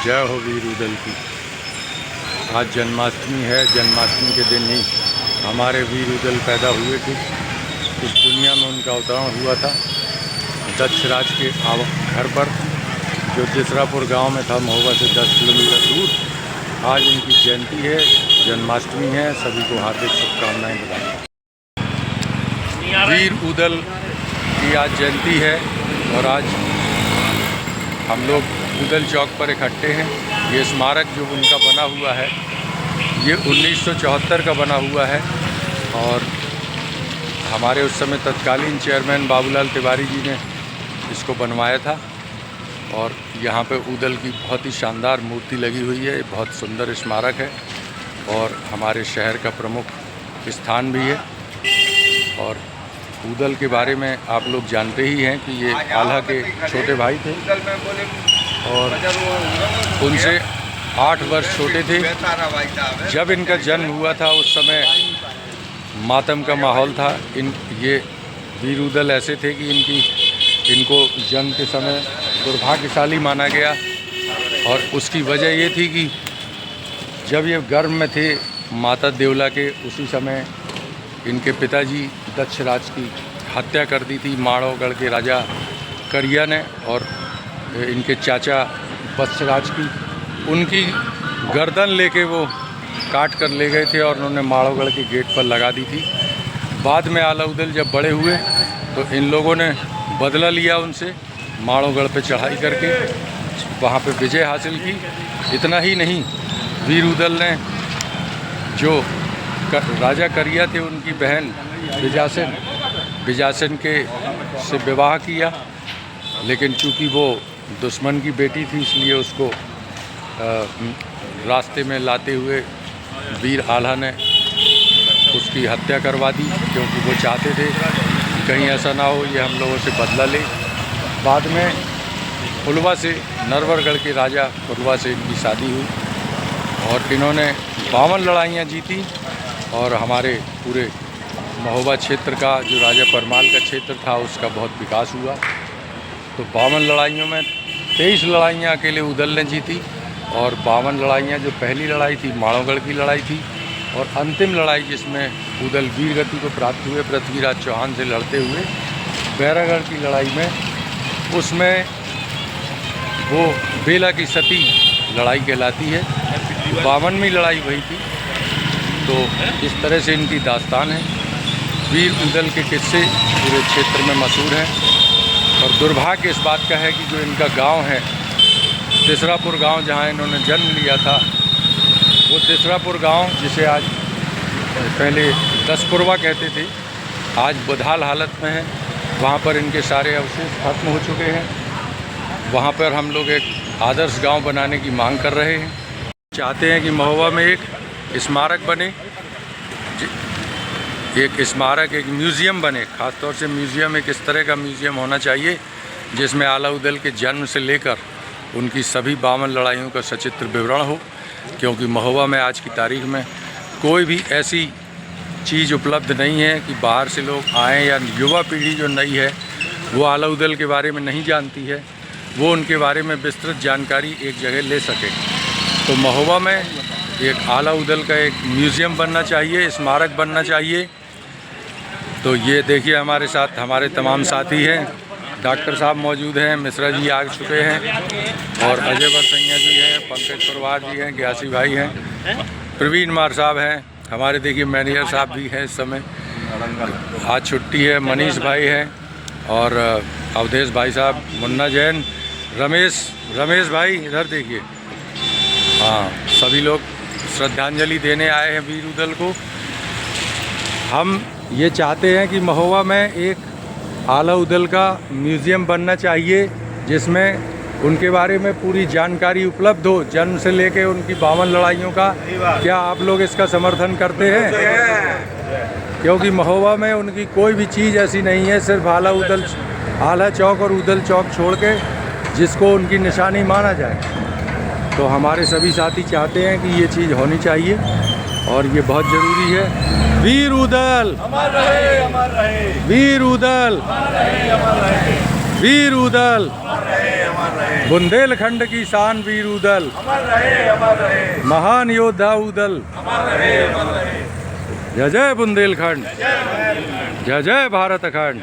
जय हो वीर उदल की। आज जन्माष्टमी है। जन्माष्टमी के दिन ही हमारे वीर उदल पैदा हुए थे। इस दुनिया में उनका अवतरण हुआ था दक्ष राज के घर पर, जो दिसरापुर गांव में था, महोबा से 10 किलोमीटर दूर। आज इनकी जयंती है, जन्माष्टमी है। सभी को हार्दिक शुभकामनाएं बताएं। वीर उदल की आज जयंती है और आज हम लोग उदल चौक पर इकट्ठे हैं। ये स्मारक जो उनका बना हुआ है, ये 1974 का बना हुआ है और हमारे उस समय तत्कालीन चेयरमैन बाबूलाल तिवारी जी ने इसको बनवाया था। और यहाँ पे उदल की बहुत ही शानदार मूर्ति लगी हुई है। बहुत सुंदर स्मारक है और हमारे शहर का प्रमुख स्थान भी है। और उदल के बारे में आप लोग जानते ही हैं कि ये आल्हा के छोटे भाई थे और उनसे 8 वर्ष छोटे थे। जब इनका जन्म हुआ था उस समय मातम का माहौल था। ये वीर उदल ऐसे थे कि इनको जन्म के समय दुर्भाग्यशाली माना गया और उसकी वजह ये थी कि जब ये गर्भ में थे माता देवला के, उसी समय इनके पिताजी दक्ष राज की हत्या कर दी थी माड़ोगढ़ के राजा करिया ने, और इनके चाचा वत्सराज की उनकी गर्दन लेके वो काट कर ले गए थे और उन्होंने माड़ोगढ़ के गेट पर लगा दी थी। बाद में आला उदल जब बड़े हुए तो इन लोगों ने बदला लिया उनसे, माड़ोगढ़ पे चढ़ाई करके वहाँ पे विजय हासिल की। इतना ही नहीं, वीर उदल ने जो राजा करिया थे उनकी बहन बिजासन के से विवाह किया, लेकिन चूँकि वो दुश्मन की बेटी थी इसलिए उसको रास्ते में लाते हुए वीर आल्हा ने उसकी हत्या करवा दी, क्योंकि वो चाहते थे कि कहीं ऐसा ना हो ये हम लोगों से बदला ले। बाद में फुलवा से, नरवरगढ़ के राजा फुलवा से इनकी शादी हुई और इन्होंने 52 लड़ाइयाँ जीती और हमारे पूरे महोबा क्षेत्र का, जो राजा परमाल का क्षेत्र था, उसका बहुत विकास हुआ। तो 52 लड़ाइयों में 23 लड़ाइयाँ अकेले उदल ने जीती और 52 लड़ाइयाँ जो पहली लड़ाई थी माड़ोगढ़ की लड़ाई थी, और अंतिम लड़ाई जिसमें उदल वीर गति को प्राप्त हुए पृथ्वीराज चौहान से लड़ते हुए बैरागढ़ की लड़ाई में, उसमें वो बेला की सती लड़ाई कहलाती है। 52वीं लड़ाई वही थी। तो इस तरह से इनकी दास्तान है। वीर उदल के किस्से पूरे क्षेत्र में मशहूर हैं और दुर्भाग्य इस बात का है कि जो इनका गांव है दिसरापुर गांव, जहां इन्होंने जन्म लिया था, वो दिसरापुर गांव, जिसे आज पहले दसपुरवा कहते थे, आज बदहाल हालत में है। वहां पर इनके सारे अवशेष खत्म हो चुके हैं। वहां पर हम लोग एक आदर्श गांव बनाने की मांग कर रहे हैं। चाहते हैं कि महोबा में एक स्मारक बने, एक स्मारक, एक म्यूज़ियम बने। ख़ास तौर से म्यूज़ियम एक इस तरह का म्यूज़ियम होना चाहिए जिसमें आला उदल के जन्म से लेकर उनकी सभी 52 लड़ाइयों का सचित्र विवरण हो, क्योंकि महोबा में आज की तारीख में कोई भी ऐसी चीज़ उपलब्ध नहीं है कि बाहर से लोग आएँ या युवा पीढ़ी जो नई है वो आला उदल के बारे में नहीं जानती है, वो उनके बारे में विस्तृत जानकारी एक जगह ले सके। तो महोबा में एक आला उदल का एक म्यूज़ियम बनना चाहिए, स्मारक बनना चाहिए। तो ये देखिए हमारे साथ हमारे तमाम साथी हैं। डॉक्टर साहब मौजूद हैं, मिश्रा जी आ चुके हैं और अजय बरसैया जी हैं, पंकज परवार जी हैं, ग्यासी भाई हैं, प्रवीण मार साहब हैं, हमारे देखिए मैनेजर साहब भी हैं। इस समय आज छुट्टी है, मनीष भाई हैं और अवधेश भाई साहब, मुन्ना जैन, रमेश भाई इधर देखिए। हाँ, सभी लोग श्रद्धांजलि देने आए हैं वीर उदल को। हम ये चाहते हैं कि महोबा में एक आला उदल का म्यूज़ियम बनना चाहिए जिसमें उनके बारे में पूरी जानकारी उपलब्ध हो, जन्म से लेके उनकी 52 लड़ाइयों का। क्या आप लोग इसका समर्थन करते हैं? क्योंकि महोबा में उनकी कोई भी चीज़ ऐसी नहीं है, सिर्फ आला चौक और उदल चौक छोड़ के जिसको उनकी निशानी माना जाए। तो हमारे सभी साथी चाहते हैं कि ये चीज़ होनी चाहिए और ये बहुत ज़रूरी है। वीर उदल अमर रहे, अमर रहे। वीर उदल अमर रहे, अमर रहे। वीर उदल बुंदेलखंड की शान वीर उदल, महान योद्धा उदल। जय जय बुंदेलखंड, जय जय भारत अखंड।